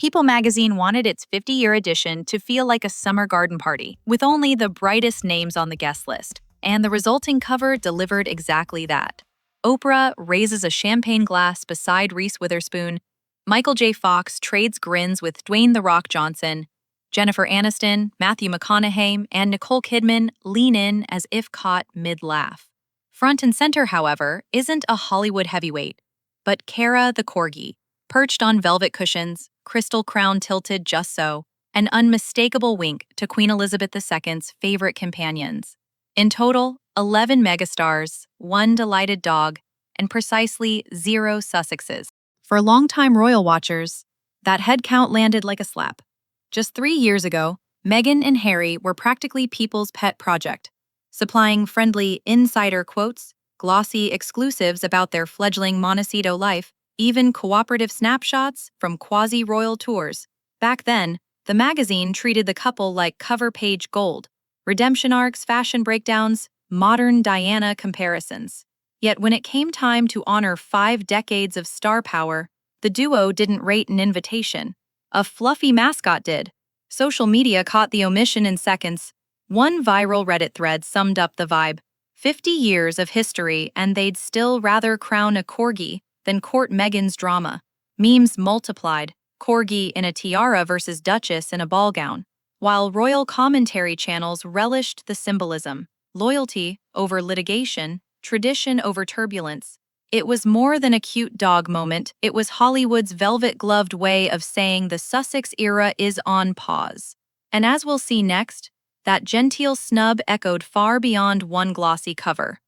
People magazine wanted its 50-year edition to feel like a summer garden party, with only the brightest names on the guest list, and the resulting cover delivered exactly that. Oprah raises a champagne glass beside Reese Witherspoon, Michael J. Fox trades grins with Dwayne "The Rock" Johnson, Jennifer Aniston, Matthew McConaughey, and Nicole Kidman lean in as if caught mid-laugh. Front and center, however, isn't a Hollywood heavyweight, but Kara the Corgi, perched on velvet cushions, crystal crown tilted just so, an unmistakable wink to Queen Elizabeth II's favorite companions. In total, 11 megastars, 1 delighted dog, and precisely 0 Sussexes. For longtime royal watchers, that head count landed like a slap. Just 3 years ago, Meghan and Harry were practically people's pet project, supplying friendly insider quotes, glossy exclusives about their fledgling Montecito life, even cooperative snapshots from quasi-royal tours. Back then, the magazine treated the couple like cover-page gold, redemption arcs, fashion breakdowns, modern Diana comparisons. Yet when it came time to honor 5 decades of star power, the duo didn't rate an invitation. A fluffy mascot did. Social media caught the omission in seconds. One viral Reddit thread summed up the vibe. 50 years of history and they'd still rather crown a corgi than court Meghan's drama. Memes multiplied, corgi in a tiara versus duchess in a ball gown, while royal commentary channels relished the symbolism. Loyalty over litigation, tradition over turbulence. It was more than a cute dog moment, it was Hollywood's velvet-gloved way of saying the Sussex era is on pause. And as we'll see next, that genteel snub echoed far beyond one glossy cover.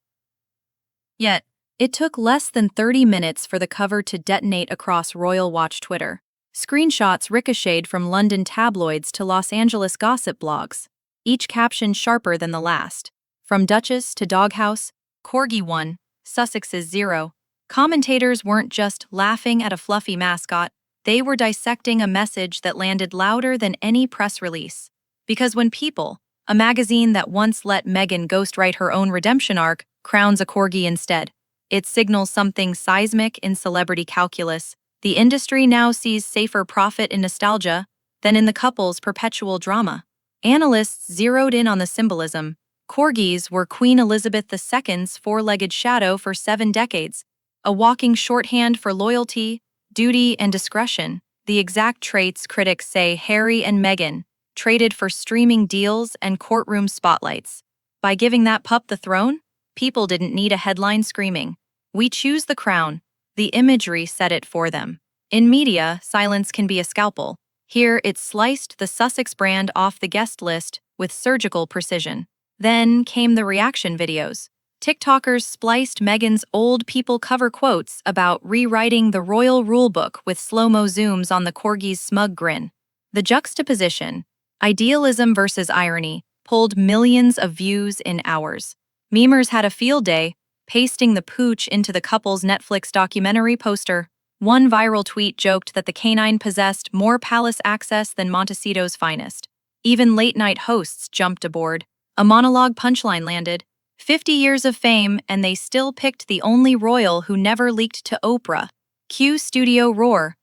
Yet, it took less than 30 minutes for the cover to detonate across Royal Watch Twitter. Screenshots ricocheted from London tabloids to Los Angeles gossip blogs, each caption sharper than the last. From Duchess to Doghouse, Corgi 1, Sussex's 0. Commentators weren't just laughing at a fluffy mascot, they were dissecting a message that landed louder than any press release. Because when People, a magazine that once let Meghan ghostwrite her own redemption arc, crowns a corgi instead, it signals something seismic in celebrity calculus. The industry now sees safer profit in nostalgia than in the couple's perpetual drama. Analysts zeroed in on the symbolism. Corgis were Queen Elizabeth II's four-legged shadow for 7 decades, a walking shorthand for loyalty, duty, and discretion, the exact traits critics say Harry and Meghan traded for streaming deals and courtroom spotlights. By giving that pup the throne, people didn't need a headline screaming, "We choose the crown." The imagery said it for them. In media, silence can be a scalpel. Here, it sliced the Sussex brand off the guest list with surgical precision. Then came the reaction videos. TikTokers spliced Meghan's old people cover quotes about rewriting the royal rulebook with slow-mo zooms on the corgi's smug grin. The juxtaposition, idealism versus irony, pulled millions of views in hours. Memers had a field day, pasting the pooch into the couple's Netflix documentary poster. One viral tweet joked that the canine possessed more palace access than Montecito's finest. Even late-night hosts jumped aboard. A monologue punchline landed. 50 years of fame, and they still picked the only royal who never leaked to Oprah. Cue studio roar.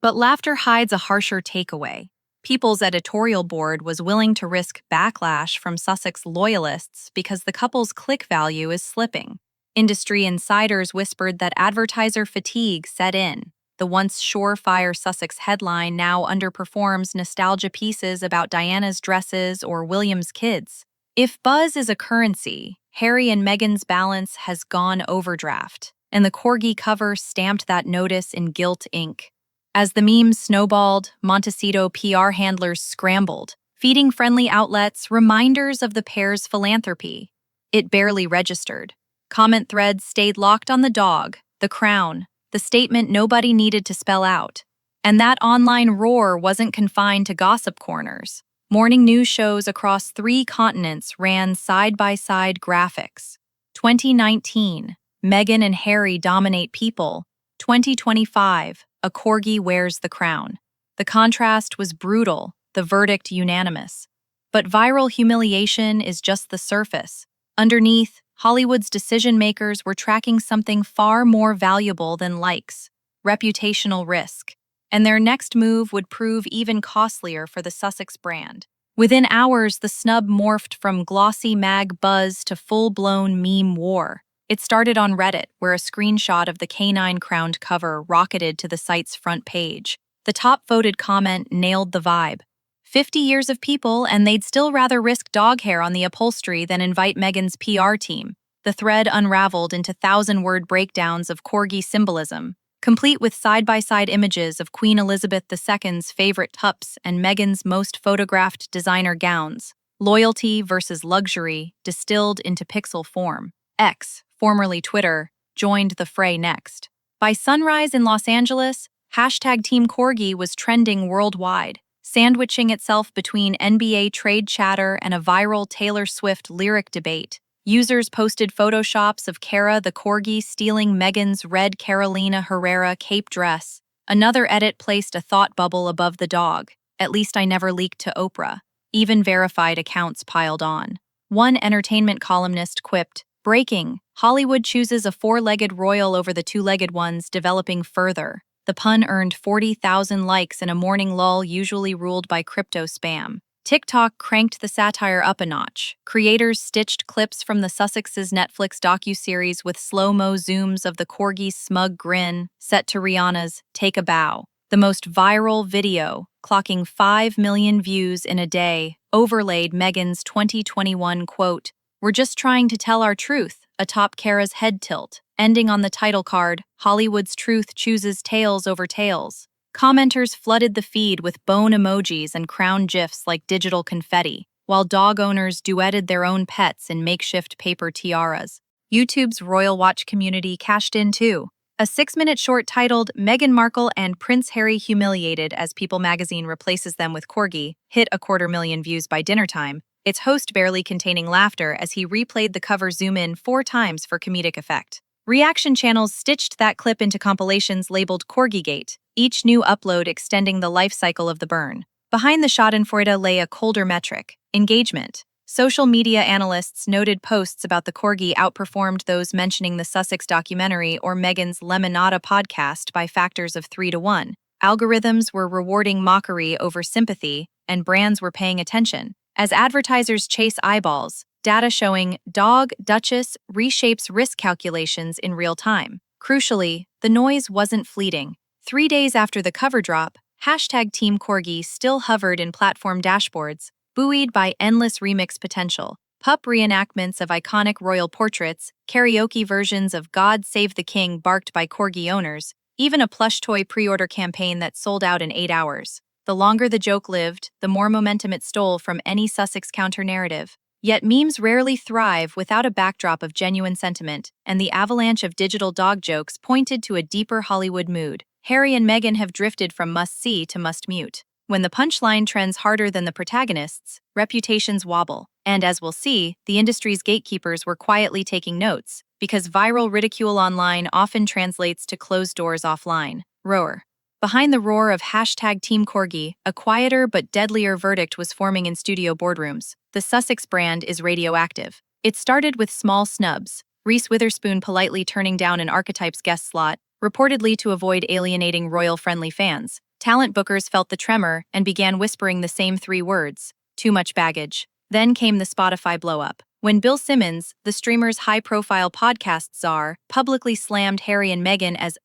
But laughter hides a harsher takeaway. People's editorial board was willing to risk backlash from Sussex loyalists because the couple's click value is slipping. Industry insiders whispered that advertiser fatigue set in. The once surefire Sussex headline now underperforms nostalgia pieces about Diana's dresses or William's kids. If buzz is a currency, Harry and Meghan's balance has gone overdraft, and the corgi cover stamped that notice in gilt ink. As the memes snowballed, Montecito PR handlers scrambled, feeding friendly outlets reminders of the pair's philanthropy. It barely registered. Comment threads stayed locked on the dog, the crown, the statement nobody needed to spell out. And that online roar wasn't confined to gossip corners. Morning news shows across 3 continents ran side-by-side graphics. 2019, Meghan and Harry dominate People. 2025, a corgi wears the crown. The contrast was brutal, the verdict unanimous. But viral humiliation is just the surface. Underneath, Hollywood's decision-makers were tracking something far more valuable than likes: reputational risk. and their next move would prove even costlier for the Sussex brand. Within hours, the snub morphed from glossy mag buzz to full-blown meme war. It started on Reddit, where a screenshot of the canine-crowned cover rocketed to the site's front page. The top-voted comment nailed the vibe. 50 years of people, and they'd still rather risk dog hair on the upholstery than invite Meghan's PR team. The thread unraveled into thousand-word breakdowns of corgi symbolism, complete with side-by-side images of Queen Elizabeth II's favorite tups and Meghan's most photographed designer gowns. Loyalty versus luxury distilled into pixel form. X, formerly Twitter, joined the fray next. By sunrise in Los Angeles, hashtag Team Corgi was trending worldwide, sandwiching itself between NBA trade chatter and a viral Taylor Swift lyric debate. Users posted photoshops of Cara the Corgi stealing Meghan's red Carolina Herrera cape dress. Another edit placed a thought bubble above the dog. At least I never leaked to Oprah. Even verified accounts piled on. One entertainment columnist quipped, "Breaking, Hollywood chooses a four-legged royal over the two-legged ones, developing further." The pun earned 40,000 likes in a morning lull usually ruled by crypto spam. TikTok cranked the satire up a notch. Creators stitched clips from the Sussex's Netflix docuseries with slow-mo zooms of the corgi's smug grin, set to Rihanna's Take a Bow. The most viral video, clocking 5 million views in a day, overlaid Meghan's 2021 quote, "We're just trying to tell our truth," atop Cara's head tilt, ending on the title card, "Hollywood's truth chooses tails over tails." Commenters flooded the feed with bone emojis and crown gifs like digital confetti, while dog owners duetted their own pets in makeshift paper tiaras. YouTube's Royal Watch community cashed in too. A 6-minute short titled "Meghan Markle and Prince Harry Humiliated as People magazine replaces them with Corgi" hit 250,000 views by dinnertime, its host barely containing laughter as he replayed the cover zoom-in 4 times for comedic effect. Reaction channels stitched that clip into compilations labeled Corgigate, each new upload extending the life cycle of the burn. Behind the schadenfreude lay a colder metric, engagement. Social media analysts noted posts about the corgi outperformed those mentioning the Sussex documentary or Meghan's Lemonada podcast by factors of 3 to 1. Algorithms were rewarding mockery over sympathy, and brands were paying attention. As advertisers chase eyeballs, data showing Dog Duchess reshapes risk calculations in real time. Crucially, the noise wasn't fleeting. 3 days after the cover drop, hashtag Team Corgi still hovered in platform dashboards, buoyed by endless remix potential. Pup reenactments of iconic royal portraits, karaoke versions of God Save the King barked by corgi owners, even a plush toy pre-order campaign that sold out in 8 hours. The longer the joke lived, the more momentum it stole from any Sussex counter-narrative. Yet memes rarely thrive without a backdrop of genuine sentiment, and the avalanche of digital dog jokes pointed to a deeper Hollywood mood. Harry and Meghan have drifted from must-see to must-mute. When the punchline trends harder than the protagonists, reputations wobble. And as we'll see, the industry's gatekeepers were quietly taking notes, because viral ridicule online often translates to closed doors offline. Roar. Behind the roar of hashtag Team Corgi, a quieter but deadlier verdict was forming in studio boardrooms. The Sussex brand is radioactive. It started with small snubs, Reese Witherspoon politely turning down an Archetypes guest slot, reportedly to avoid alienating royal-friendly fans. Talent bookers felt the tremor and began whispering the same 3 words, "Too much baggage." Then came the Spotify blow-up. When Bill Simmons, the streamer's high-profile podcast czar, publicly slammed Harry and Meghan as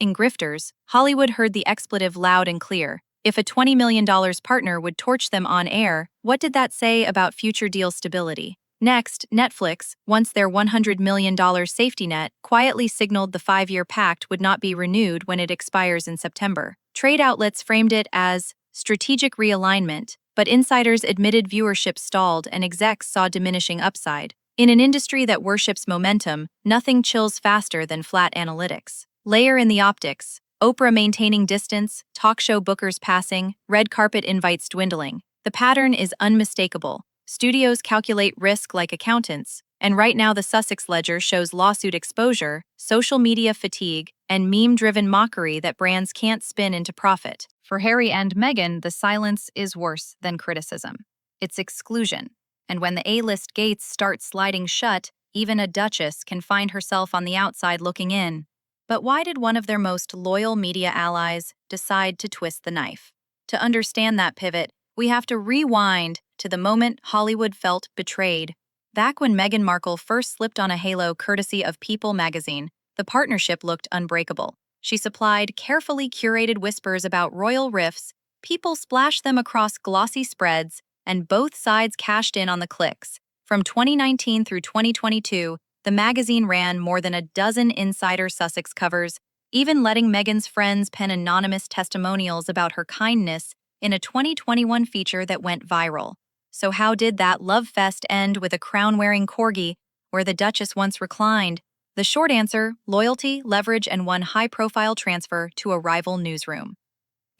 grifters, Hollywood heard the expletive loud and clear. If a $20 million partner would torch them on air, what did that say about future deal stability? Next, Netflix, once their $100 million safety net, quietly signaled the 5-year pact would not be renewed when it expires in September. Trade outlets framed it as strategic realignment, but insiders admitted viewership stalled and execs saw diminishing upside. In an industry that worships momentum, nothing chills faster than flat analytics. Layer in the optics. Oprah maintaining distance, talk show bookers passing, red carpet invites dwindling. The pattern is unmistakable. Studios calculate risk like accountants, and right now the Sussex ledger shows lawsuit exposure, social media fatigue, and meme-driven mockery that brands can't spin into profit. For Harry and Meghan, the silence is worse than criticism. It's exclusion. And when the A-list gates start sliding shut, even a duchess can find herself on the outside looking in. But why did one of their most loyal media allies decide to twist the knife? To understand that pivot, we have to rewind to the moment Hollywood felt betrayed. Back when Meghan Markle first slipped on a halo courtesy of People magazine, the partnership looked unbreakable. She supplied carefully curated whispers about royal rifts, People splashed them across glossy spreads, and both sides cashed in on the clicks. From 2019 through 2022, the magazine ran more than a dozen insider Sussex covers, even letting Meghan's friends pen anonymous testimonials about her kindness in a 2021 feature that went viral. So how did that love fest end with a crown-wearing corgi where the Duchess once reclined? The short answer: loyalty, leverage, and one high-profile transfer to a rival newsroom.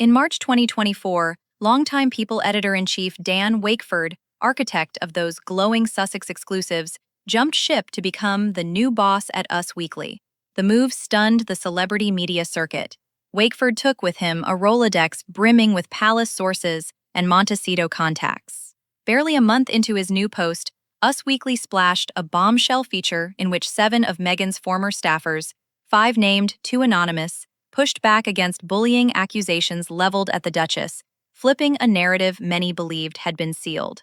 In March 2024, longtime People editor-in-chief Dan Wakeford, architect of those glowing Sussex exclusives, jumped ship to become the new boss at Us Weekly. The move stunned the celebrity media circuit. Wakeford took with him a Rolodex brimming with palace sources and Montecito contacts. Barely a month into his new post, Us Weekly splashed a bombshell feature in which 7 of Meghan's former staffers, 5 named, 2 anonymous, pushed back against bullying accusations leveled at the Duchess, flipping a narrative many believed had been sealed.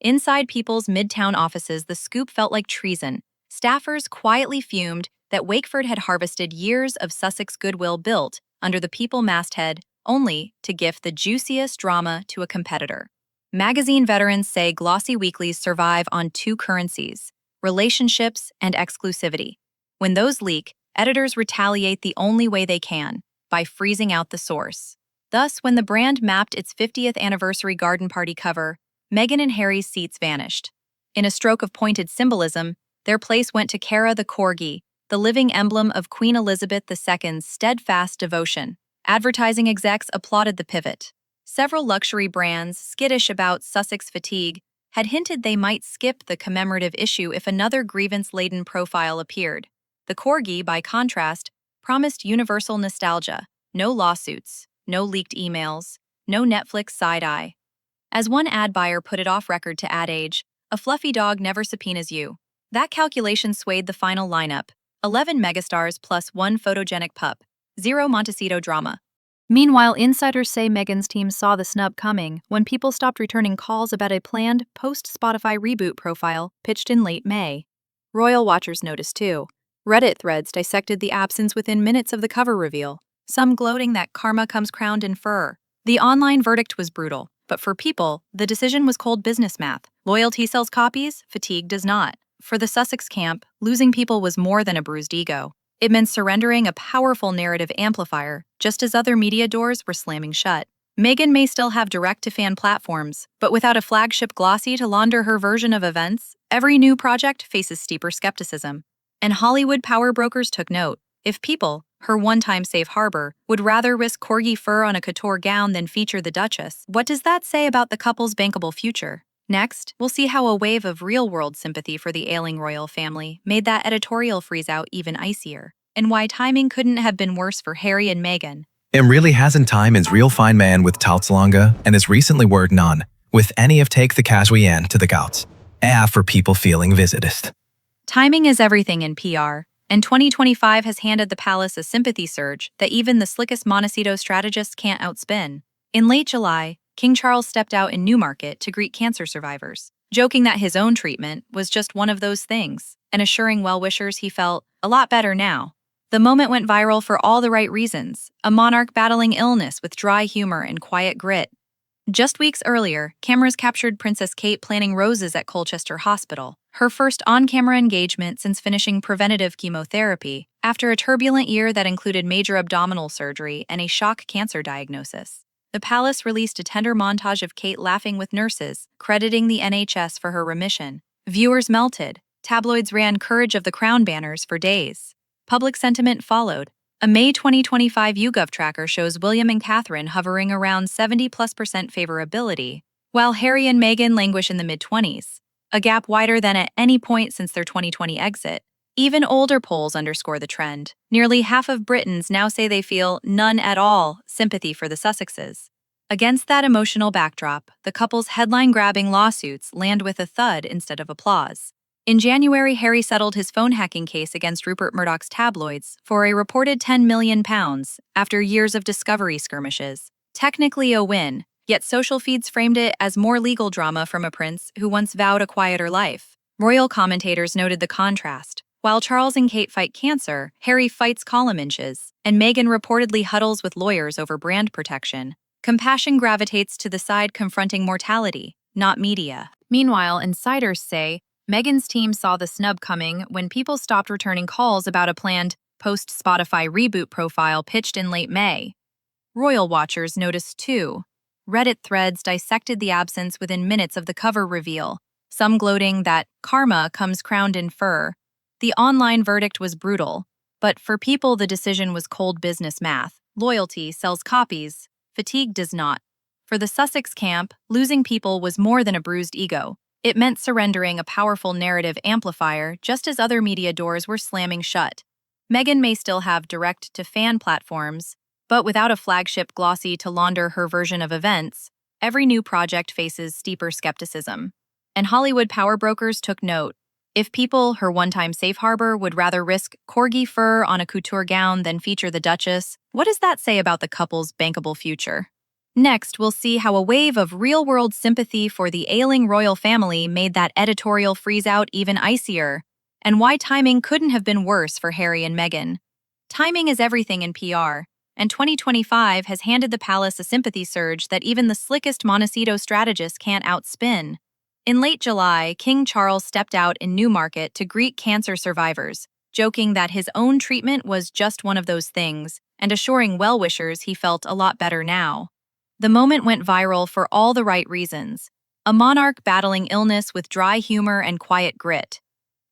Inside People's Midtown offices, the scoop felt like treason. Staffers quietly fumed that Wakeford had harvested years of Sussex goodwill built under the People masthead, only to gift the juiciest drama to a competitor. Magazine veterans say glossy weeklies survive on 2 currencies: relationships and exclusivity. When those leak, editors retaliate the only way they can, by freezing out the source. Thus, when the brand mapped its 50th anniversary garden party cover, Meghan and Harry's seats vanished. In a stroke of pointed symbolism, their place went to Cara the corgi, the living emblem of Queen Elizabeth II's steadfast devotion. Advertising execs applauded the pivot. Several luxury brands, skittish about Sussex fatigue, had hinted they might skip the commemorative issue if another grievance-laden profile appeared. The corgi, by contrast, promised universal nostalgia: no lawsuits, no leaked emails, no Netflix side-eye. As one ad buyer put it off record to Ad Age, a fluffy dog never subpoenas you. That calculation swayed the final lineup: 11 megastars plus 1 photogenic pup, 0 Montecito drama. Meanwhile, insiders say Meghan's team saw the snub coming when People stopped returning calls about a planned post-Spotify reboot profile pitched in late May. Royal watchers noticed too. Reddit threads dissected the absence within minutes of the cover reveal, some gloating that karma comes crowned in fur. The online verdict was brutal, but for People, the decision was cold business math. Loyalty sells copies, fatigue does not. For the Sussex camp, losing People was more than a bruised ego. It meant surrendering a powerful narrative amplifier, just as other media doors were slamming shut. Meghan may still have direct-to-fan platforms, but without a flagship glossy to launder her version of events, every new project faces steeper skepticism. And Hollywood power brokers took note. If People, her one-time safe harbor, would rather risk corgi fur on a couture gown than feature the Duchess, what does that say about the couple's bankable future? Next, we'll see how a wave of real-world sympathy for the ailing royal family made that editorial freeze-out even icier, and why timing couldn't have been worse for Harry and Meghan. It really hasn't time is real fine man with touts longer and is recently worked on, with any of take the casual end to the gouts. For People feeling visitist. Timing is everything in PR, and 2025 has handed the palace a sympathy surge that even the slickest Montecito strategists can't outspin. In late July, King Charles stepped out in Newmarket to greet cancer survivors, joking that his own treatment was just one of those things, and assuring well-wishers he felt a lot better now. The moment went viral for all the right reasons: a monarch battling illness with dry humor and quiet grit. Just weeks earlier, cameras captured Princess Kate planting roses at Colchester Hospital, her first on-camera engagement since finishing preventative chemotherapy, after a turbulent year that included major abdominal surgery and a shock cancer diagnosis. The palace released a tender montage of Kate laughing with nurses, crediting the NHS for her remission. Viewers melted. Tabloids ran Courage of the Crown banners for days. Public sentiment followed. A May 2025 YouGov tracker shows William and Catherine hovering around 70+% favorability, while Harry and Meghan languish in the mid-20s, a gap wider than at any point since their 2020 exit. Even older polls underscore the trend. Nearly half of Britons now say they feel none at all sympathy for the Sussexes. Against that emotional backdrop, the couple's headline-grabbing lawsuits land with a thud instead of applause. In January, Harry settled his phone hacking case against Rupert Murdoch's tabloids for a reported £10 million after years of discovery skirmishes. Technically a win, yet social feeds framed it as more legal drama from a prince who once vowed a quieter life. Royal commentators noted the contrast. While Charles and Kate fight cancer, Harry fights column inches, and Meghan reportedly huddles with lawyers over brand protection. Compassion gravitates to the side confronting mortality, not media. Meanwhile, insiders say Meghan's team saw the snub coming when people stopped returning calls about a planned post-Spotify reboot profile pitched in late May. Royal watchers noticed too. Reddit threads dissected the absence within minutes of the cover reveal, some gloating that karma comes crowned in fur. The online verdict was brutal, but for people the decision was cold business math. Loyalty sells copies, fatigue does not. For the Sussex camp, losing people was more than a bruised ego. It meant surrendering a powerful narrative amplifier just as other media doors were slamming shut. Meghan may still have direct-to-fan platforms, but without a flagship glossy to launder her version of events, every new project faces steeper skepticism. And Hollywood power brokers took note. If people, her one-time safe harbor, would rather risk corgi fur on a couture gown than feature the Duchess, what does that say about the couple's bankable future? Next, we'll see how a wave of real-world sympathy for the ailing royal family made that editorial freeze-out even icier, and why timing couldn't have been worse for Harry and Meghan. Timing is everything in PR, and 2025 has handed the palace a sympathy surge that even the slickest Montecito strategists can't outspin. In late July, King Charles stepped out in Newmarket to greet cancer survivors, joking that his own treatment was just one of those things, and assuring well-wishers he felt a lot better now. The moment went viral for all the right reasons. A monarch battling illness with dry humor and quiet grit.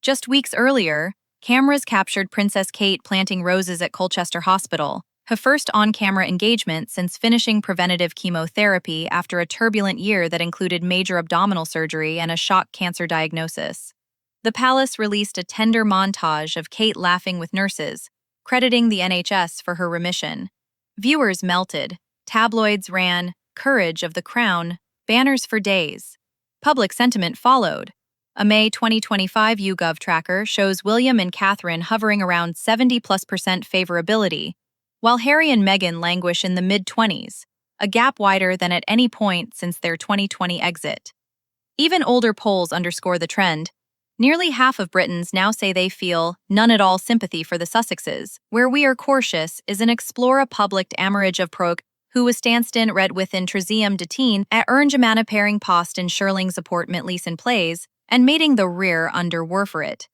Just weeks earlier, cameras captured Princess Kate planting roses at Colchester Hospital, her first on-camera engagement since finishing preventative chemotherapy after a turbulent year that included major abdominal surgery and a shock cancer diagnosis. The palace released a tender montage of Kate laughing with nurses, crediting the NHS for her remission. Viewers melted. Tabloids ran, "Courage of the Crown," banners for days. Public sentiment followed. A May 2025 YouGov tracker shows William and Catherine hovering around 70+% favorability, while Harry and Meghan languish in the mid-20s, a gap wider than at any point since their 2020 exit. Even older polls underscore the trend. Nearly half of Britons now say they feel none at all sympathy for the Sussexes. Where we are cautious is an explore a public amarage of prog, who was Stanston red within Tresium deteen at Erngemana pairing post in Shirling's apportment lease in plays, and mating the rear under Warfarit.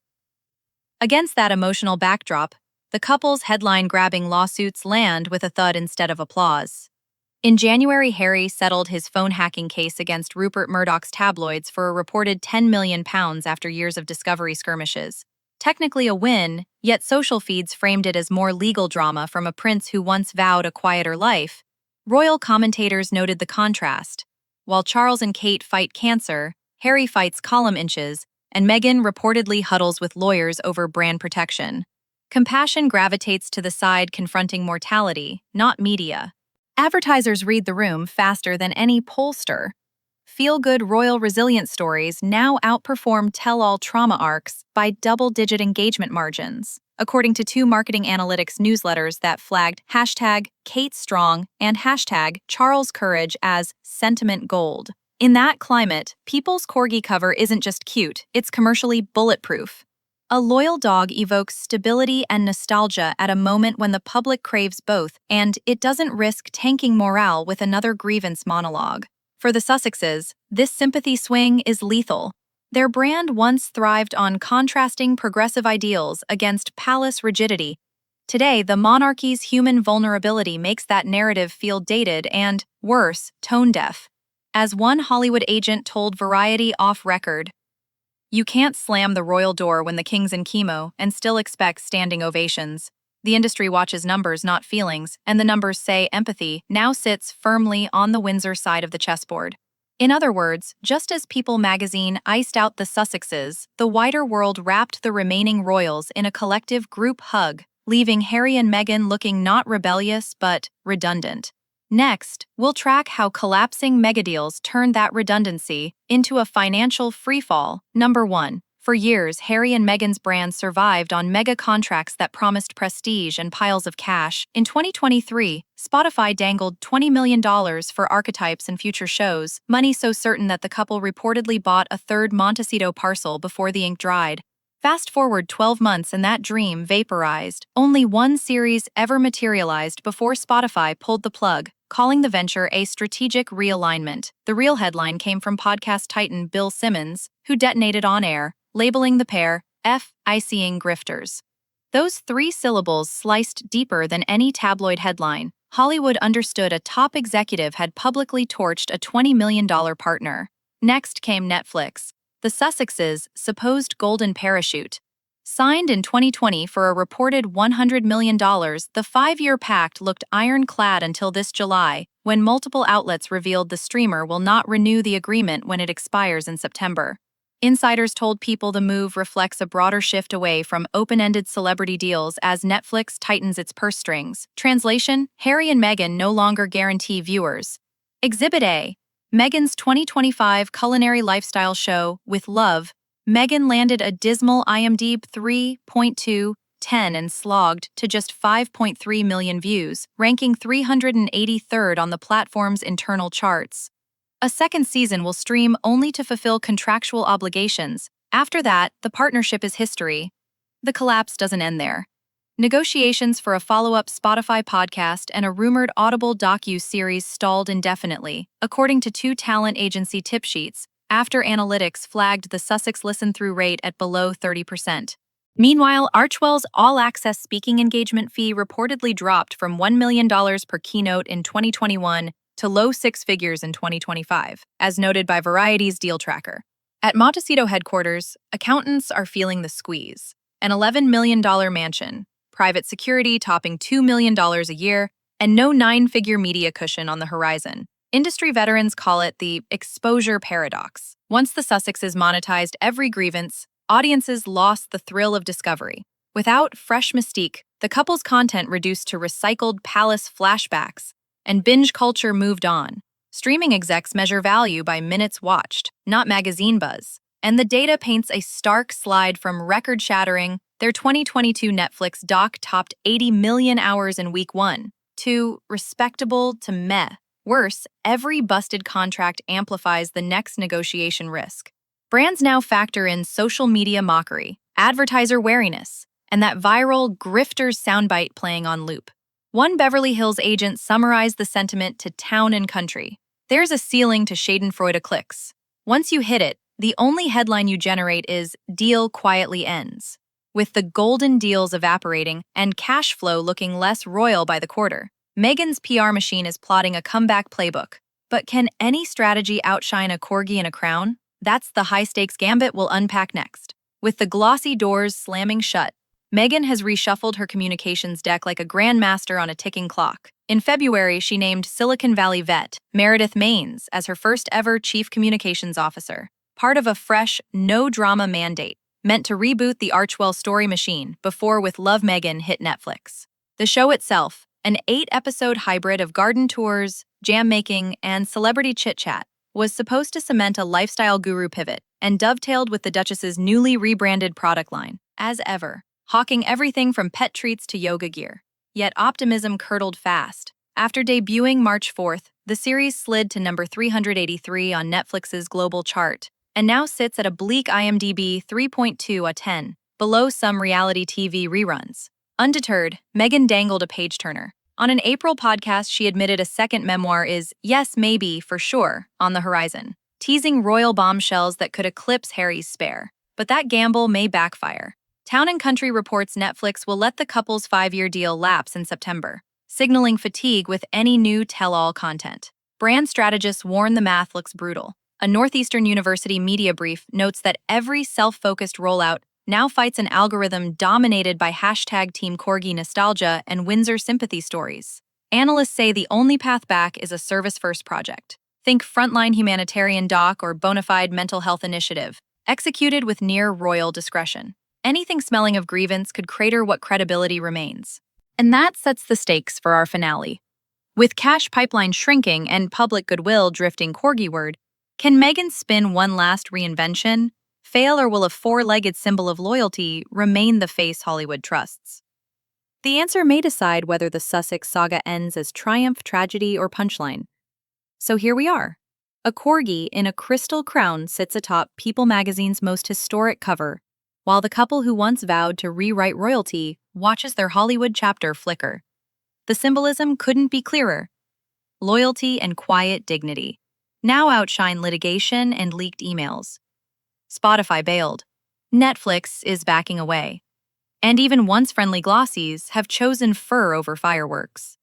Against that emotional backdrop, the couple's headline-grabbing lawsuits land with a thud instead of applause. In January, Harry settled his phone hacking case against Rupert Murdoch's tabloids for a reported £10 million after years of discovery skirmishes. Technically a win, yet social feeds framed it as more legal drama from a prince who once vowed a quieter life. Royal commentators noted the contrast. While Charles and Kate fight cancer, Harry fights column inches, and Meghan reportedly huddles with lawyers over brand protection. Compassion gravitates to the side confronting mortality, not media. Advertisers read the room faster than any pollster. Feel-good royal resilience stories now outperform tell-all trauma arcs by double-digit engagement margins, according to two marketing analytics newsletters that flagged #KateStrong and #CharlesCourage as sentiment gold. In that climate, People's Corgi cover isn't just cute, it's commercially bulletproof. A loyal dog evokes stability and nostalgia at a moment when the public craves both, and it doesn't risk tanking morale with another grievance monologue. For the Sussexes, this sympathy swing is lethal. Their brand once thrived on contrasting progressive ideals against palace rigidity. Today, the monarchy's human vulnerability makes that narrative feel dated and, worse, tone-deaf. As one Hollywood agent told Variety off-record, "You can't slam the royal door when the king's in chemo and still expect standing ovations. The industry watches numbers, not feelings, and the numbers say empathy now sits firmly on the Windsor side of the chessboard." In other words, just as People magazine iced out the Sussexes, the wider world wrapped the remaining royals in a collective group hug, leaving Harry and Meghan looking not rebellious but redundant. Next, we'll track how collapsing megadeals turned that redundancy into a financial freefall. Number 1. For years, Harry and Meghan's brands survived on mega contracts that promised prestige and piles of cash. In 2023, Spotify dangled $20 million for archetypes and future shows, money so certain that the couple reportedly bought a third Montecito parcel before the ink dried. Fast forward 12 months and that dream vaporized. Only one series ever materialized before Spotify pulled the plug, calling the venture a strategic realignment. The real headline came from podcast titan Bill Simmons, who detonated on air, labeling the pair F-icing grifters. Those three syllables sliced deeper than any tabloid headline. Hollywood understood a top executive had publicly torched a $20 million partner. Next came Netflix, the Sussexes' supposed golden parachute. Signed in 2020 for a reported $100 million, the 5-year pact looked ironclad until this July, when multiple outlets revealed the streamer will not renew the agreement when it expires in September. Insiders told People the move reflects a broader shift away from open-ended celebrity deals as Netflix tightens its purse strings. Translation: Harry and Meghan no longer guarantee viewers. Exhibit A. Meghan's 2025 culinary lifestyle show, With Love. Meghan landed a dismal IMDb 3.2/10 and slogged to just 5.3 million views, ranking 383rd on the platform's internal charts. A second season will stream only to fulfill contractual obligations. After that, the partnership is history. The collapse doesn't end there. Negotiations for a follow-up Spotify podcast and a rumored Audible docu-series stalled indefinitely, according to two talent agency tip sheets, after analytics flagged the Sussex listen-through rate at below 30%. Meanwhile, Archwell's all-access speaking engagement fee reportedly dropped from $1 million per keynote in 2021 to low six figures in 2025, as noted by Variety's deal tracker. At Montecito headquarters, accountants are feeling the squeeze. An $11 million mansion, private security topping $2 million a year, and no nine-figure media cushion on the horizon. Industry veterans call it the exposure paradox. Once the Sussexes monetized every grievance, audiences lost the thrill of discovery. Without fresh mystique, the couple's content reduced to recycled palace flashbacks, and binge culture moved on. Streaming execs measure value by minutes watched, not magazine buzz. And the data paints a stark slide from record-shattering, their 2022 Netflix doc topped 80 million hours in week 1, to respectable to meh. Worse, every busted contract amplifies the next negotiation risk. Brands now factor in social media mockery, advertiser wariness, and that viral grifters soundbite playing on loop. One Beverly Hills agent summarized the sentiment to Town and Country. There's a ceiling to Schadenfreude clicks. Once you hit it, the only headline you generate is "Deal quietly ends," with the golden deals evaporating and cash flow looking less royal by the quarter. Meghan's PR machine is plotting a comeback playbook. But can any strategy outshine a corgi in a crown? That's the high-stakes gambit we'll unpack next. With the glossy doors slamming shut, Meghan has reshuffled her communications deck like a grandmaster on a ticking clock. In February, she named Silicon Valley vet Meredith Maines as her first-ever chief communications officer, part of a fresh, no-drama mandate meant to reboot the Archwell story machine before With Love Meghan hit Netflix. The show itself, an 8-episode hybrid of garden tours, jam-making, and celebrity chit-chat, was supposed to cement a lifestyle guru pivot and dovetailed with the Duchess's newly rebranded product line, as ever, hawking everything from pet treats to yoga gear. Yet optimism curdled fast. After debuting March 4th, the series slid to number 383 on Netflix's global chart, and now sits at a bleak IMDb 3.2/10, below some reality TV reruns. Undeterred, Meghan dangled a page-turner. On an April podcast, she admitted a second memoir is, yes, maybe, for sure, on the horizon, teasing royal bombshells that could eclipse Harry's spare. But that gamble may backfire. Town and Country reports Netflix will let the couple's 5-year deal lapse in September, signaling fatigue with any new tell-all content. Brand strategists warn the math looks brutal. A Northeastern University media brief notes that every self-focused rollout now fights an algorithm dominated by hashtag Team Corgi nostalgia and Windsor sympathy stories. Analysts say the only path back is a service-first project. Think frontline humanitarian doc or bona fide mental health initiative, executed with near-royal discretion. Anything smelling of grievance could crater what credibility remains. And that sets the stakes for our finale. With cash pipeline shrinking and public goodwill drifting corgi-ward, can Meghan spin one last reinvention? fail, or will a four-legged symbol of loyalty remain the face Hollywood trusts? The answer may decide whether the Sussex saga ends as triumph, tragedy, or punchline. So here we are. A corgi in a crystal crown sits atop People magazine's most historic cover, while the couple who once vowed to rewrite royalty watches their Hollywood chapter flicker. The symbolism couldn't be clearer. Loyalty and quiet dignity now outshine litigation and leaked emails. Spotify bailed. Netflix is backing away. And even once friendly glossies have chosen fur over fireworks.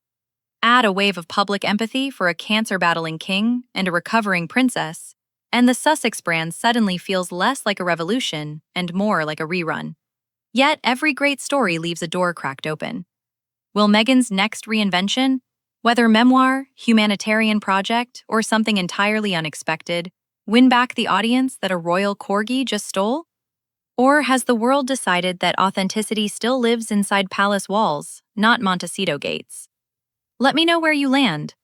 Add a wave of public empathy for a cancer-battling king and a recovering princess, and the Sussex brand suddenly feels less like a revolution and more like a rerun. Yet every great story leaves a door cracked open. Will Meghan's next reinvention, whether memoir, humanitarian project, or something entirely unexpected, win back the audience that a royal corgi just stole? Or has the world decided that authenticity still lives inside palace walls, not Montecito gates? Let me know where you land.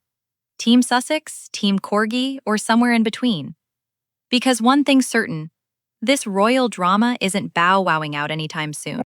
Team Sussex, Team Corgi, or somewhere in between. Because one thing's certain, this royal drama isn't bow-wowing out anytime soon.